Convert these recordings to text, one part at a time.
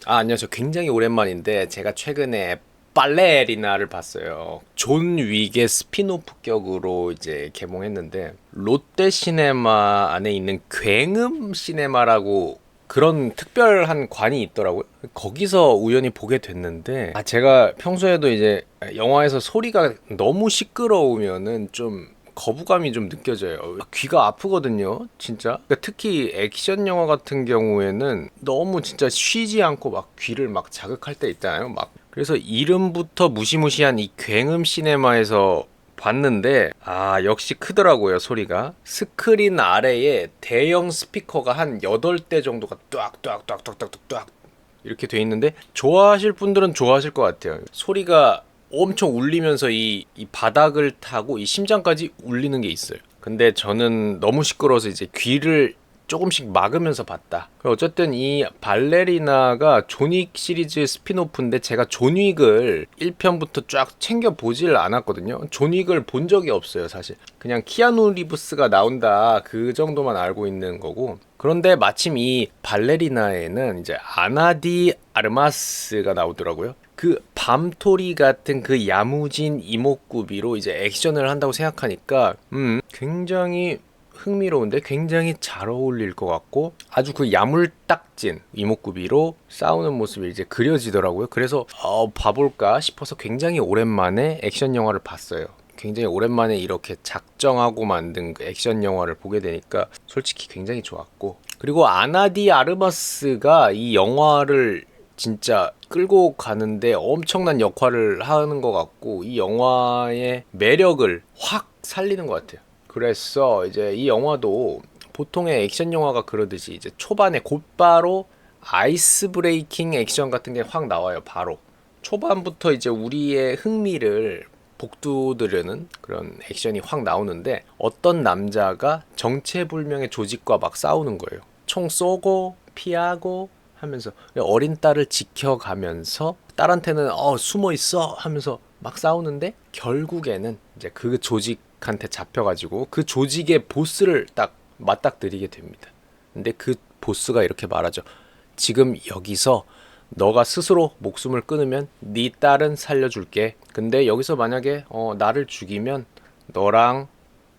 안녕하세요. 굉장히 오랜만인데 제가 최근에 발레리나를 봤어요. 존 윅의 스피노프격으로 이제 개봉했는데 롯데 시네마 안에 있는 굉음 시네마라고 그런 특별한 관이 있더라고요. 거기서 우연히 보게 됐는데 제가 평소에도 이제 영화에서 소리가 너무 시끄러우면은 좀 거부감이 좀 느껴져요. 귀가 아프거든요, 진짜. 그러니까 특히 액션 영화 같은 경우에는 너무 진짜 쉬지 않고 막 귀를 막 자극할 때 있잖아요. 막 그래서 이름부터 무시무시한 이 굉음 시네마에서 봤는데 역시 크더라고요, 소리가. 스크린 아래에 대형 스피커가 한 8대 정도가 뚜악뚜악뚜악뚜악뚜악 이렇게 돼 있는데 좋아하실 분들은 좋아하실 것 같아요. 소리가 엄청 울리면서 이 바닥을 타고 이 심장까지 울리는 게 있어요. 근데 저는 너무 시끄러워서 이제 귀를 조금씩 막으면서 봤다. 어쨌든 이 발레리나가 존윅 시리즈 스피노프인데 제가 존윅을 1편부터 쫙 챙겨 보질 않았거든요. 존윅을 본 적이 없어요, 사실. 그냥 키아누 리브스가 나온다 그 정도만 알고 있는 거고. 그런데 마침 이 발레리나에는 이제 아나디 아르마스가 나오더라고요. 그 밤토리 같은 그 야무진 이목구비로 이제 액션을 한다고 생각하니까 굉장히 흥미로운데 굉장히 잘 어울릴 것 같고 아주 그 야물딱진 이목구비로 싸우는 모습이 이제 그려지더라고요. 그래서 봐볼까 싶어서 굉장히 오랜만에 액션 영화를 봤어요. 굉장히 오랜만에 이렇게 작정하고 만든 그 액션 영화를 보게 되니까 솔직히 굉장히 좋았고, 그리고 아나디 아르마스가 이 영화를 진짜 끌고 가는데 엄청난 역할을 하는 것 같고 이 영화의 매력을 확 살리는 것 같아요. 그래서 이제 이 영화도 보통의 액션 영화가 그러듯이 이제 초반에 곧바로 아이스 브레이킹 액션 같은 게 확 나와요. 바로 초반부터 이제 우리의 흥미를 복두드려는 그런 액션이 확 나오는데 어떤 남자가 정체불명의 조직과 막 싸우는 거예요. 총 쏘고 피하고 하면서 어린 딸을 지켜가면서 딸한테는 숨어 있어 하면서 막 싸우는데 결국에는 이제 그 조직한테 잡혀가지고 그 조직의 보스를 딱 맞닥뜨리게 됩니다. 근데 그 보스가 이렇게 말하죠. 지금 여기서 너가 스스로 목숨을 끊으면 네 딸은 살려줄게. 근데 여기서 만약에 나를 죽이면 너랑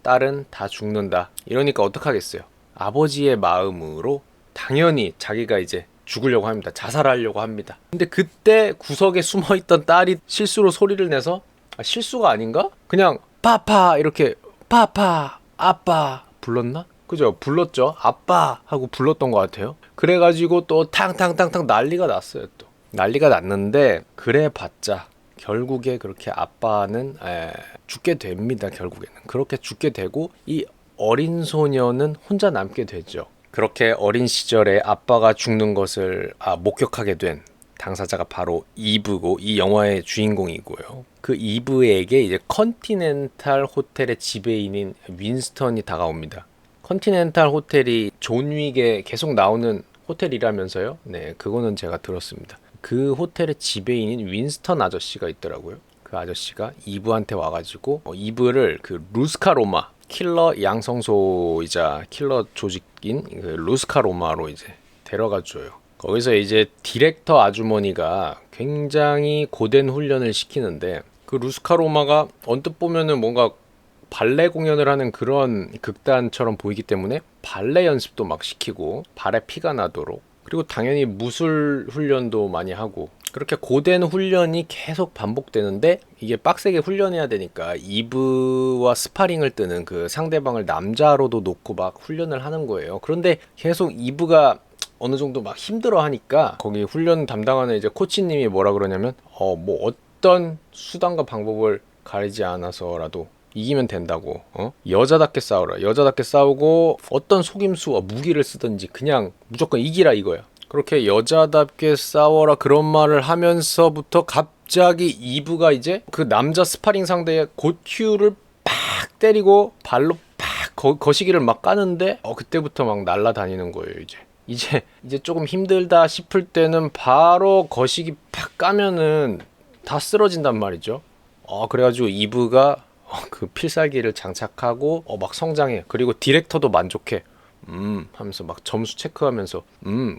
딸은 다 죽는다. 이러니까 어떡하겠어요. 아버지의 마음으로 당연히 자기가 이제 죽으려고 합니다. 자살하려고 합니다. 근데 그때 구석에 숨어있던 딸이 실수로 소리를 내서 실수가 아닌가? 그냥 파파 이렇게 파파 아빠 불렀나? 그죠? 불렀죠. 아빠 하고 불렀던 것 같아요. 그래가지고 또 탕탕탕탕 난리가 났어요. 또 난리가 났는데 그래봤자 결국에 그렇게 아빠는 죽게 됩니다. 결국에는 그렇게 죽게 되고 이 어린 소녀는 혼자 남게 되죠. 그렇게 어린 시절에 아빠가 죽는 것을 목격하게 된 당사자가 바로 이브고 이 영화의 주인공이고요. 그 이브에게 이제 컨티넨탈 호텔의 지배인인 윈스턴이 다가옵니다. 컨티넨탈 호텔이 존 윅에 계속 나오는 호텔이라면서요? 네, 그거는 제가 들었습니다. 그 호텔의 지배인인 윈스턴 아저씨가 있더라고요. 그 아저씨가 이브한테 와가지고 이브를 그 루스카로마 킬러 양성소이자 킬러 조직인 그 루스카로마로 이제 데려가 줘요. 거기서 이제 디렉터 아주머니가 굉장히 고된 훈련을 시키는데 그 루스카로마가 언뜻 보면은 뭔가 발레 공연을 하는 그런 극단처럼 보이기 때문에 발레 연습도 막 시키고 발에 피가 나도록, 그리고 당연히 무술 훈련도 많이 하고 그렇게 고된 훈련이 계속 반복되는데 이게 빡세게 훈련해야 되니까 이브와 스파링을 뜨는 그 상대방을 남자로도 놓고 막 훈련을 하는 거예요. 그런데 계속 이브가 어느 정도 막 힘들어 하니까 거기 훈련 담당하는 이제 코치님이 뭐라 그러냐면 뭐 어떤 수단과 방법을 가리지 않아서라도 이기면 된다고. 여자답게 싸우라. 여자답게 싸우고 어떤 속임수와 무기를 쓰든지 그냥 무조건 이기라 이거야. 그렇게 여자답게 싸워라 그런 말을 하면서부터 갑자기 이브가 이제 그 남자 스파링 상대의 고큐를 팍 때리고 발로 팍 거시기를 막 까는데 그때부터 막 날아다니는 거예요. 이제 조금 힘들다 싶을 때는 바로 거시기 팍 까면은 다 쓰러진단 말이죠. 그래가지고 이브가 그 필살기를 장착하고 막 성장해. 그리고 디렉터도 만족해. 하면서 막 점수 체크하면서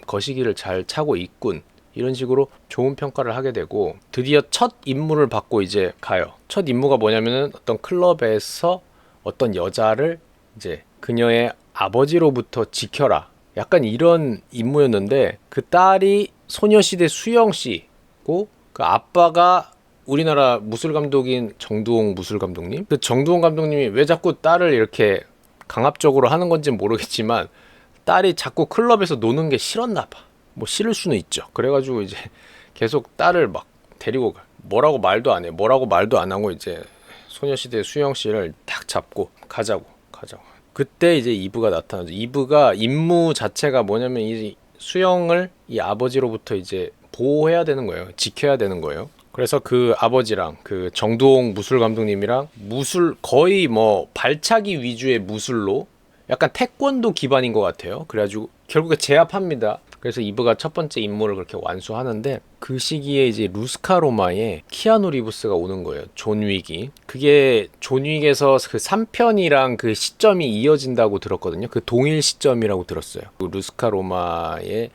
거시기를 잘 차고 있군. 이런 식으로 좋은 평가를 하게 되고 드디어 첫 임무를 받고 이제 가요. 첫 임무가 뭐냐면은 어떤 클럽에서 어떤 여자를 이제 그녀의 아버지로부터 지켜라. 약간 이런 임무였는데 그 딸이 소녀시대 수영 씨고 그 아빠가 우리나라 무술 감독인 정두홍 무술 감독님. 그 정두홍 감독님이 왜 자꾸 딸을 이렇게 강압적으로 하는 건지는 모르겠지만 딸이 자꾸 클럽에서 노는 게 싫었나 봐. 뭐 싫을 수는 있죠. 그래가지고 이제 계속 딸을 막 데리고 가. 뭐라고 말도 안 해. 뭐라고 말도 안 하고 이제 소녀시대 수영 씨를 딱 잡고 가자고. 그때 이제 이브가 나타나죠. 이브가 임무 자체가 뭐냐면 이 수영을 이 아버지로부터 이제 보호해야 되는 거예요. 지켜야 되는 거예요. 그래서 그 아버지랑 그 정두홍 무술 감독님이랑 무술 거의 뭐 발차기 위주의 무술로 약간 태권도 기반인 것 같아요. 그래가지고 결국에 제압합니다. 그래서 이브가 첫 번째 임무를 그렇게 완수하는데 그 시기에 이제 루스카로마에 키아누 리브스가 오는 거예요. 존 윅이. 그게 존 윅에서 그 3편이랑 그 시점이 이어진다고 들었거든요. 그 동일 시점이라고 들었어요. 그 루스카로마에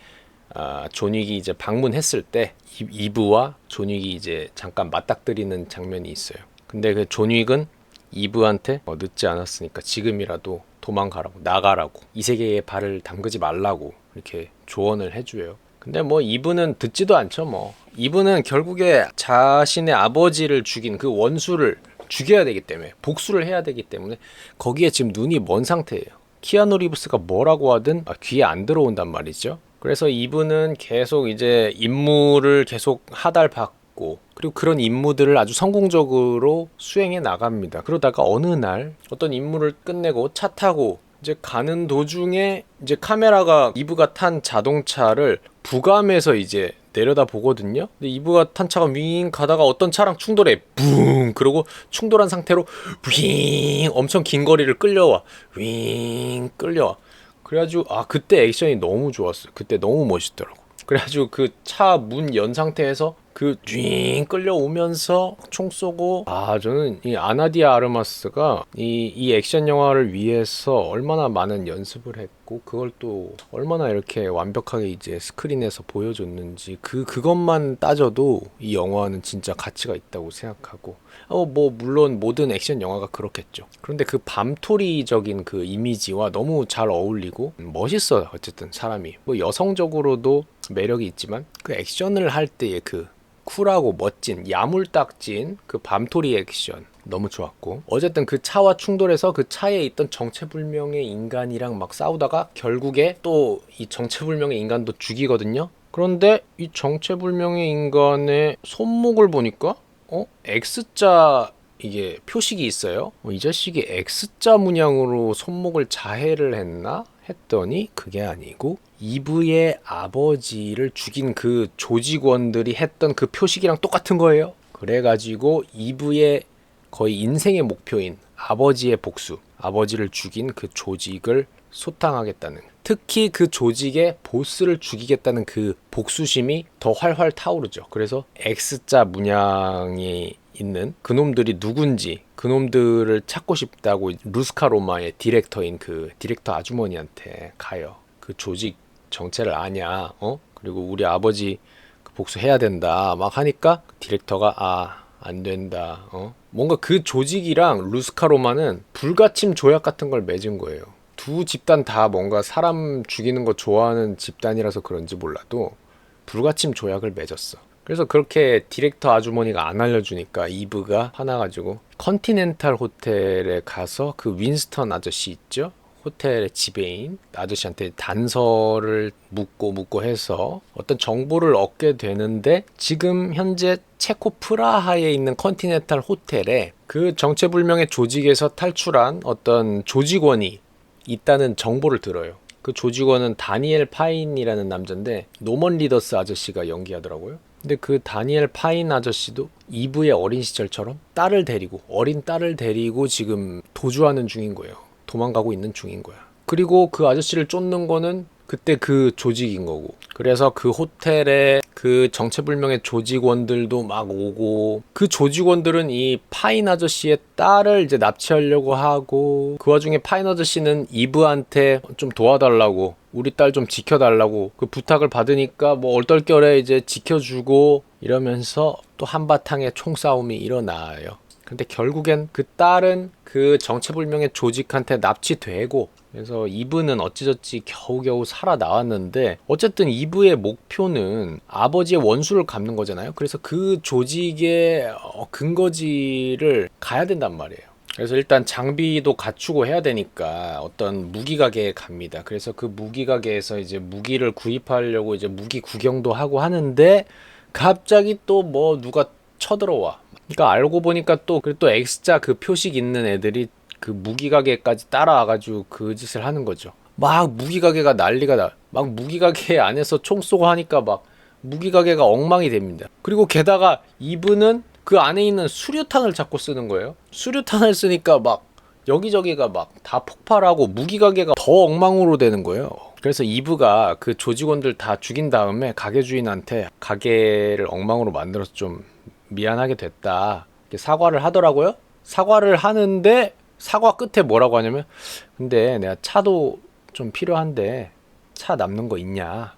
존 윅이 이제 방문했을 때 이브와 존 윅이 이제 잠깐 맞닥뜨리는 장면이 있어요. 근데 그 존 윅은 이브한테 늦지 않았으니까 지금이라도 도망가라고, 나가라고, 이 세계에 발을 담그지 말라고 이렇게 조언을 해줘요. 근데 뭐 이브는 듣지도 않죠. 뭐 이브는 결국에 자신의 아버지를 죽인 그 원수를 죽여야 되기 때문에, 복수를 해야 되기 때문에 거기에 지금 눈이 먼 상태예요. 키아누 리브스가 뭐라고 하든 귀에 안 들어온단 말이죠. 그래서 이브는 계속 이제 임무를 계속 하달받고, 그리고 그런 임무들을 아주 성공적으로 수행해 나갑니다. 그러다가 어느 날 어떤 임무를 끝내고 차 타고 이제 가는 도중에 이제 카메라가 이브가 탄 자동차를 부감해서 이제 내려다 보거든요. 근데 이브가 탄 차가 윙 가다가 어떤 차랑 충돌해. 붕! 그러고 충돌한 상태로 윙! 엄청 긴 거리를 끌려와. 윙! 끌려와. 그래가지고 그때 액션이 너무 좋았어요. 그때 너무 멋있더라고. 그래가지고 그 차 문 연 상태에서 dwi 끌려오면서 총 쏘고, 저는 이 아나디아 아르마스가 이 액션 영화를 위해서 얼마나 많은 연습을 했고 그걸 또 얼마나 이렇게 완벽하게 이제 스크린에서 보여줬는지 그것만 따져도 이 영화는 진짜 가치가 있다고 생각하고, 뭐 물론 모든 액션 영화가 그렇겠죠. 그런데 그 밤토리적인 그 이미지와 너무 잘 어울리고 멋있어요. 어쨌든 사람이 뭐 여성적으로도 매력이 있지만 그 액션을 할 때의 그 쿨하고 멋진 야물딱진 그 밤토리 액션 너무 좋았고, 어쨌든 그 차와 충돌해서 그 차에 있던 정체불명의 인간이랑 막 싸우다가 결국에 또 이 정체불명의 인간도 죽이거든요. 그런데 이 정체불명의 인간의 손목을 보니까 X자 이게 표식이 있어요. 이 자식이 X자 문양으로 손목을 자해를 했나 했더니 그게 아니고 이브의 아버지를 죽인 그 조직원들이 했던 그 표식이랑 똑같은 거예요. 그래가지고 이브의 거의 인생의 목표인 아버지의 복수, 아버지를 죽인 그 조직을 소탕하겠다는, 특히 그 조직의 보스를 죽이겠다는 그 복수심이 더 활활 타오르죠. 그래서 X자 문양이 있는 그놈들이 누군지, 그놈들을 찾고 싶다고 루스카로마의 디렉터인 그 디렉터 아주머니한테 가요. 그 조직 정체를 아냐? 그리고 우리 아버지 복수해야 된다 막 하니까 디렉터가 안 된다. 뭔가 그 조직이랑 루스카로마는 불가침 조약 같은 걸 맺은 거예요. 두 집단 다 뭔가 사람 죽이는 거 좋아하는 집단이라서 그런지 몰라도 불가침 조약을 맺었어. 그래서 그렇게 디렉터 아주머니가 안 알려주니까 이브가 화나가지고 컨티넨탈 호텔에 가서 그 윈스턴 아저씨 있죠? 호텔의 지배인 아저씨한테 단서를 묻고 해서 어떤 정보를 얻게 되는데, 지금 현재 체코 프라하에 있는 컨티넨탈 호텔에 그 정체불명의 조직에서 탈출한 어떤 조직원이 있다는 정보를 들어요. 그 조직원은 다니엘 파인이라는 남자인데 노먼 리더스 아저씨가 연기하더라고요. 근데 그 다니엘 파인 아저씨도 이브의 어린 시절처럼 어린 딸을 데리고 지금 도주하는 중인 거예요. 도망가고 있는 중인 거야. 그리고 그 아저씨를 쫓는 거는 그때 그 조직인 거고. 그래서 그 호텔에 그 정체불명의 조직원들도 막 오고, 그 조직원들은 이 파인 아저씨의 딸을 이제 납치하려고 하고, 그 와중에 파인 아저씨는 이브한테 좀 도와달라고, 우리 딸 좀 지켜달라고 그 부탁을 받으니까 뭐 얼떨결에 이제 지켜주고 이러면서 또 한바탕의 총싸움이 일어나요. 근데 결국엔 그 딸은 그 정체불명의 조직한테 납치되고, 그래서 이브는 어찌저찌 겨우겨우 살아나왔는데, 어쨌든 이브의 목표는 아버지의 원수를 갚는 거잖아요. 그래서 그 조직의 근거지를 가야 된단 말이에요. 그래서 일단 장비도 갖추고 해야 되니까 어떤 무기 가게에 갑니다. 그래서 그 무기 가게에서 이제 무기를 구입하려고 이제 무기 구경도 하고 하는데, 갑자기 또 뭐 누가 쳐들어와. 그러니까 알고 보니까 또 X자 그 표식 있는 애들이 그 무기 가게까지 따라와가지고 그 짓을 하는 거죠. 막 무기 가게가 난리가 나. 막 무기 가게 안에서 총 쏘고 하니까 막 무기 가게가 엉망이 됩니다. 그리고 게다가 이브는 그 안에 있는 수류탄을 자꾸 쓰는 거예요. 수류탄을 쓰니까 막 여기저기가 막 다 폭발하고 무기 가게가 더 엉망으로 되는 거예요. 그래서 이브가 그 조직원들 다 죽인 다음에 가게 주인한테 가게를 엉망으로 만들어서 좀 미안하게 됐다, 이렇게 사과를 하더라고요. 사과를 하는데 사과 끝에 뭐라고 하냐면, 근데 내가 차도 좀 필요한데 차 남는 거 있냐.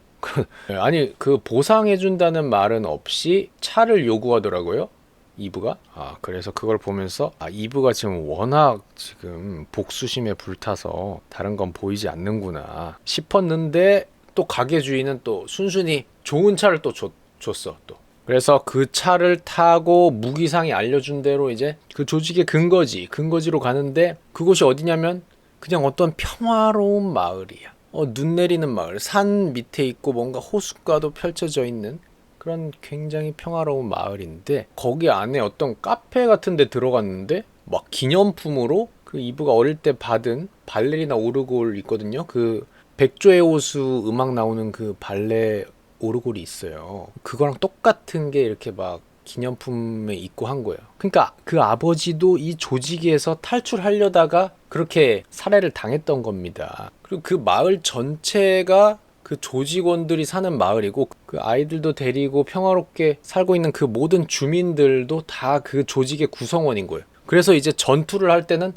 아니, 그 보상해준다는 말은 없이 차를 요구하더라고요, 이브가. 그래서 그걸 보면서 이브가 지금 워낙 지금 복수심에 불타서 다른 건 보이지 않는구나 싶었는데, 또 가게 주인은 또 순순히 좋은 차를 또 줬어 또. 그래서 그 차를 타고 무기상이 알려준 대로 이제 그 조직의 근거지로 가는데, 그곳이 어디냐면 그냥 어떤 평화로운 마을이야. 눈 내리는 마을, 산 밑에 있고 뭔가 호숫가도 펼쳐져 있는 그런 굉장히 평화로운 마을인데, 거기 안에 어떤 카페 같은 데 들어갔는데 막 기념품으로 그 이브가 어릴 때 받은 발레리나 오르골 있거든요. 그 백조의 호수 음악 나오는 그 발레 오르골이 있어요. 그거랑 똑같은 게 이렇게 막 기념품에 있고 한 거예요. 그러니까 그 아버지도 이 조직에서 탈출하려다가 그렇게 살해를 당했던 겁니다. 그리고 그 마을 전체가 그 조직원들이 사는 마을이고, 그 아이들도 데리고 평화롭게 살고 있는 그 모든 주민들도 다 그 조직의 구성원인 거예요. 그래서 이제 전투를 할 때는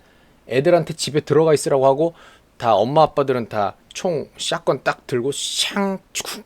애들한테 집에 들어가 있으라고 하고, 다 엄마 아빠들은 다 총 샷건 딱 들고 샹 축쿵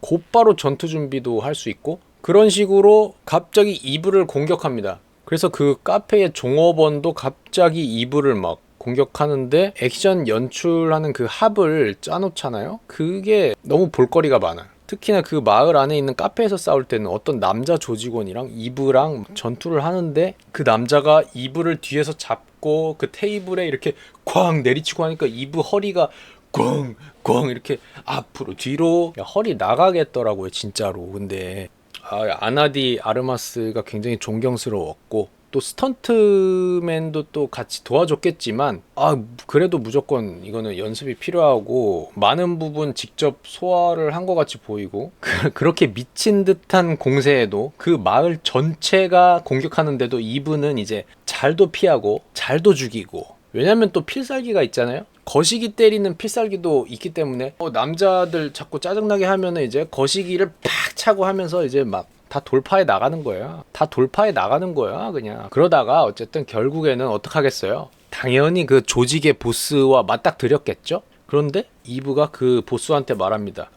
곧바로 전투 준비도 할 수 있고, 그런 식으로 갑자기 이브를 공격합니다. 그래서 그 카페의 종업원도 갑자기 이브를 막 공격하는데, 액션 연출하는 그 합을 짜놓잖아요. 그게 너무 볼거리가 많아요. 특히나 그 마을 안에 있는 카페에서 싸울 때는 어떤 남자 조직원이랑 이브랑 전투를 하는데, 그 남자가 이브를 뒤에서 잡고 그 테이블에 이렇게 쾅 내리치고 하니까 이브 허리가 꽝꽝 이렇게 앞으로 뒤로 허리 나가겠더라고요, 진짜로. 근데 아나디 아르마스가 굉장히 존경스러웠고, 또 스턴트맨도 또 같이 도와줬겠지만, 그래도 무조건 이거는 연습이 필요하고 많은 부분 직접 소화를 한 것 같이 보이고, 그렇게 미친 듯한 공세에도 그 마을 전체가 공격하는데도 이브는 이제 잘도 피하고 잘도 죽이고, 왜냐면 또 필살기가 있잖아요. 거시기 때리는 필살기도 있기 때문에 남자들 자꾸 짜증나게 하면은 이제 거시기를 팍 차고 하면서 이제 막 다 돌파해 나가는 거야. 그냥. 그러다가 어쨌든 결국에는 어떡하겠어요. 당연히 그 조직의 보스와 맞닥뜨렸겠죠. 그런데 이브가 그 보스한테 말합니다.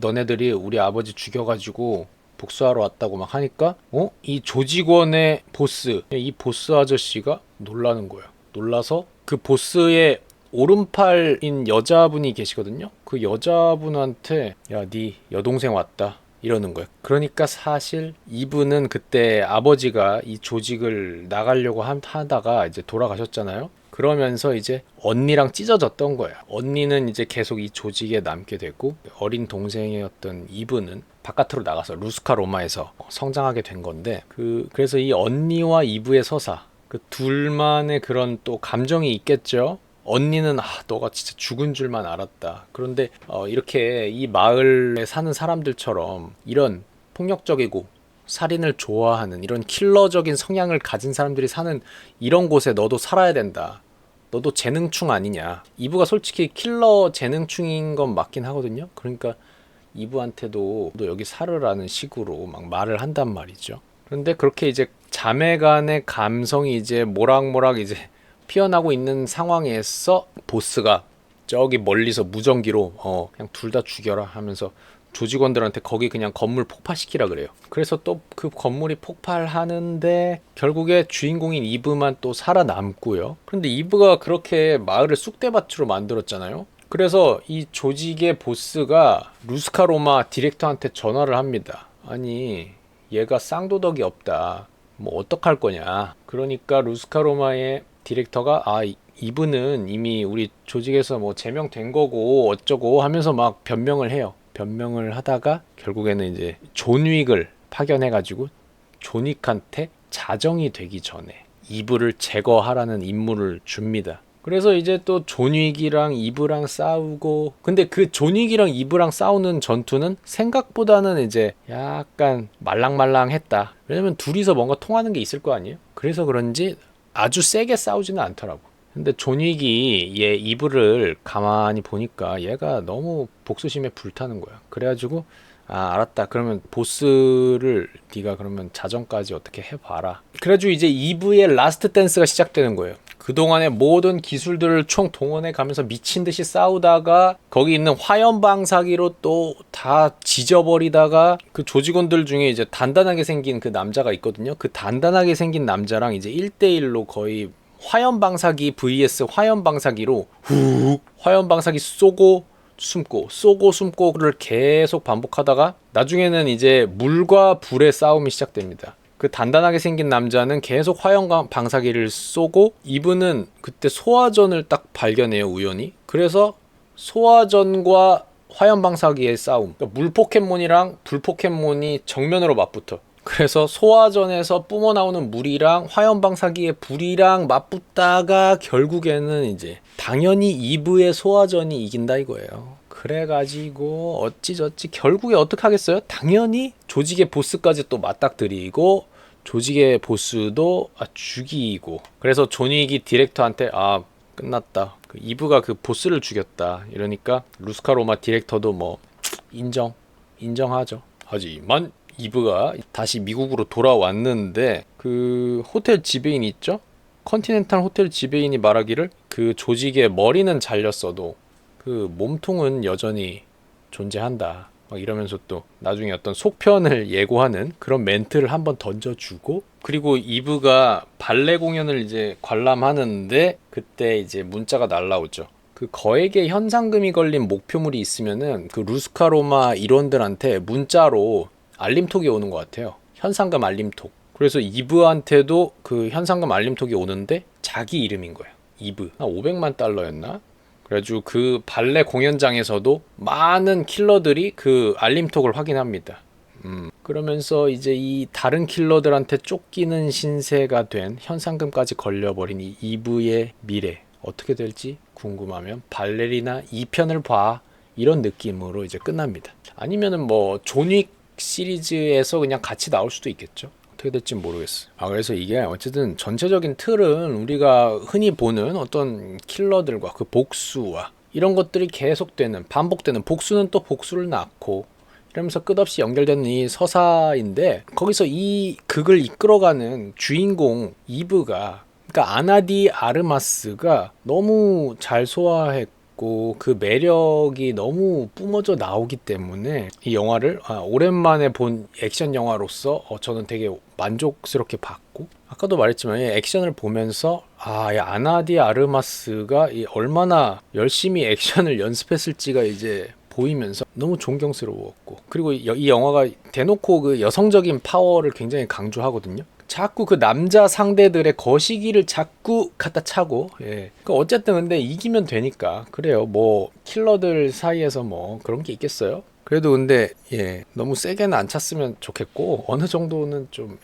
너네들이 우리 아버지 죽여가지고 복수하러 왔다고 막 하니까, 이 조직원의 보스, 이 보스 아저씨가 놀라는 거야. 놀라서 그 보스의 오른팔인 여자분이 계시거든요. 그 여자분한테 야, 네 여동생 왔다 이러는 거예요. 그러니까 사실 이분은 그때 아버지가 이 조직을 나가려고 하다가 이제 돌아가셨잖아요. 그러면서 이제 언니랑 찢어졌던 거예요. 언니는 이제 계속 이 조직에 남게 되고, 어린 동생이었던 이브는 바깥으로 나가서 루스카 로마에서 성장하게 된 건데, 그래서 이 언니와 이브의 서사, 그 둘만의 그런 또 감정이 있겠죠. 언니는 너가 진짜 죽은 줄만 알았다. 그런데 이렇게 이 마을에 사는 사람들처럼 이런 폭력적이고 살인을 좋아하는 이런 킬러적인 성향을 가진 사람들이 사는 이런 곳에 너도 살아야 된다. 너도 재능충 아니냐. 이브가 솔직히 킬러 재능충인 건 맞긴 하거든요. 그러니까 이브한테도 너 여기 살으라는 식으로 막 말을 한단 말이죠. 그런데 그렇게 이제 자매 간의 감성이 이제 모락모락 이제 피어나고 있는 상황에서 보스가 저기 멀리서 무전기로 그냥 둘 다 죽여라 하면서 조직원들한테 거기 그냥 건물 폭파시키라 그래요. 그래서 또 그 건물이 폭발하는데 결국에 주인공인 이브만 또 살아남고요. 그런데 이브가 그렇게 마을을 쑥대밭으로 만들었잖아요. 그래서 이 조직의 보스가 루스카로마 디렉터한테 전화를 합니다. 아니 얘가 쌍도덕이 없다. 뭐 어떡할 거냐. 그러니까 루스카로마의 디렉터가 이분은 이미 우리 조직에서 뭐 제명된 거고 어쩌고 하면서 막 변명을 해요. 변명을 하다가 결국에는 이제 존 윅을 파견해가지고 존 윅한테 자정이 되기 전에 이브를 제거하라는 임무를 줍니다. 그래서 이제 또 존 윅이랑 이브랑 싸우고, 근데 그 존 윅이랑 이브랑 싸우는 전투는 생각보다는 이제 약간 말랑말랑했다. 왜냐면 둘이서 뭔가 통하는 게 있을 거 아니에요. 그래서 그런지 아주 세게 싸우지는 않더라고. 근데 존 윅이 얘 이브를 가만히 보니까 얘가 너무 복수심에 불타는 거야. 그래가지고 알았다. 그러면 보스를 네가 그러면 자정까지 어떻게 해봐라. 그래가지고 이제 이브의 라스트 댄스가 시작되는 거예요. 그동안의 모든 기술들을 총 동원해 가면서 미친 듯이 싸우다가 거기 있는 화염방사기로 또 다 지져버리다가 그 조직원들 중에 이제 단단하게 생긴 그 남자가 있거든요. 그 단단하게 생긴 남자랑 이제 1대1로 거의 화염방사기 vs 화염방사기로 훅 화염방사기 쏘고 숨고 쏘고 숨고를 계속 반복하다가 나중에는 이제 물과 불의 싸움이 시작됩니다. 그 단단하게 생긴 남자는 계속 화염방사기를 쏘고 이분은 그때 소화전을 딱 발견해요, 우연히. 그래서 소화전과 화염방사기의 싸움, 그러니까 물 포켓몬이랑 불 포켓몬이 정면으로 맞붙어. 그래서 소화전에서 뿜어나오는 물이랑 화염방사기의 불이랑 맞붙다가 결국에는 이제 당연히 이브의 소화전이 이긴다 이거예요. 그래가지고 어찌저찌 결국에 어떻게 하겠어요? 당연히 조직의 보스까지 또 맞닥뜨리고 조직의 보스도 죽이고, 그래서 존 윅이 디렉터한테 끝났다. 그 이브가 그 보스를 죽였다. 이러니까 루스카로마 디렉터도 뭐 인정하죠. 하지만 이브가 다시 미국으로 돌아왔는데 그 호텔 지배인 있죠? 컨티넨탈 호텔 지배인이 말하기를 그 조직의 머리는 잘렸어도 그 몸통은 여전히 존재한다. 막 이러면서 또 나중에 어떤 속편을 예고하는 그런 멘트를 한번 던져주고, 그리고 이브가 발레 공연을 이제 관람하는데 그때 이제 문자가 날라오죠. 그 거액의 현상금이 걸린 목표물이 있으면은 그 루스카로마 일원들한테 문자로 알림톡이 오는 것 같아요. 현상금 알림톡. 그래서 이브한테도 그 현상금 알림톡이 오는데 자기 이름인 거야. 이브. 한 500만 달러였나? 그래가지고 그 발레 공연장에서도 많은 킬러들이 그 알림톡을 확인합니다. 그러면서 이제 이 다른 킬러들한테 쫓기는 신세가 된 현상금까지 걸려버린 이 이브의 미래 어떻게 될지 궁금하면 발레리나 2편을 봐, 이런 느낌으로 이제 끝납니다. 아니면은 뭐 존 윅 시리즈에서 그냥 같이 나올 수도 있겠죠. 어떻게 될지 모르겠어요. 그래서 이게 어쨌든 전체적인 틀은 우리가 흔히 보는 어떤 킬러들과 그 복수와 이런 것들이 계속되는, 반복되는, 복수는 또 복수를 낳고 이러면서 끝없이 연결되는 이 서사인데, 거기서 이 극을 이끌어가는 주인공 이브가, 그러니까 아나디 아르마스가 너무 잘 소화했고 그 매력이 너무 뿜어져 나오기 때문에 이 영화를 오랜만에 본 액션 영화로서 저는 되게 만족스럽게 봤고, 아까도 말했지만 이 액션을 보면서 이 아나디 아르마스가 얼마나 열심히 액션을 연습했을지가 이제 보이면서 너무 존경스러웠고, 그리고 이 영화가 대놓고 그 여성적인 파워를 굉장히 강조하거든요. 자꾸 그 남자 상대들의 거시기를 자꾸 갖다 차고, 그러니까 어쨌든 근데 이기면 되니까 그래요. 뭐 킬러들 사이에서 뭐 그런 게 있겠어요? 그래도 근데 너무 세게는 안 찼으면 좋겠고, 어느 정도는 좀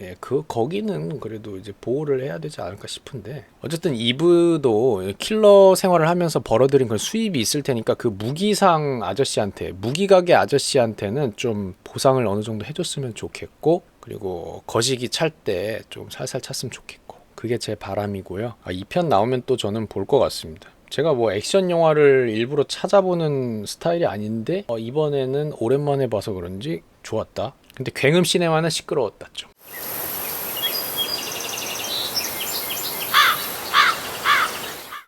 거기는 그래도 이제 보호를 해야 되지 않을까 싶은데, 어쨌든 이브도 킬러 생활을 하면서 벌어들인 그 수입이 있을 테니까 그 무기상 아저씨한테, 무기가게 아저씨한테는 좀 보상을 어느 정도 해줬으면 좋겠고, 그리고 거시기 찰 때 좀 살살 찼으면 좋겠고, 그게 제 바람이고요. 2편 나오면 또 저는 볼 것 같습니다. 제가 뭐 액션 영화를 일부러 찾아보는 스타일이 아닌데 이번에는 오랜만에 봐서 그런지 좋았다. 근데 굉음 시네마는 시끄러웠다 좀.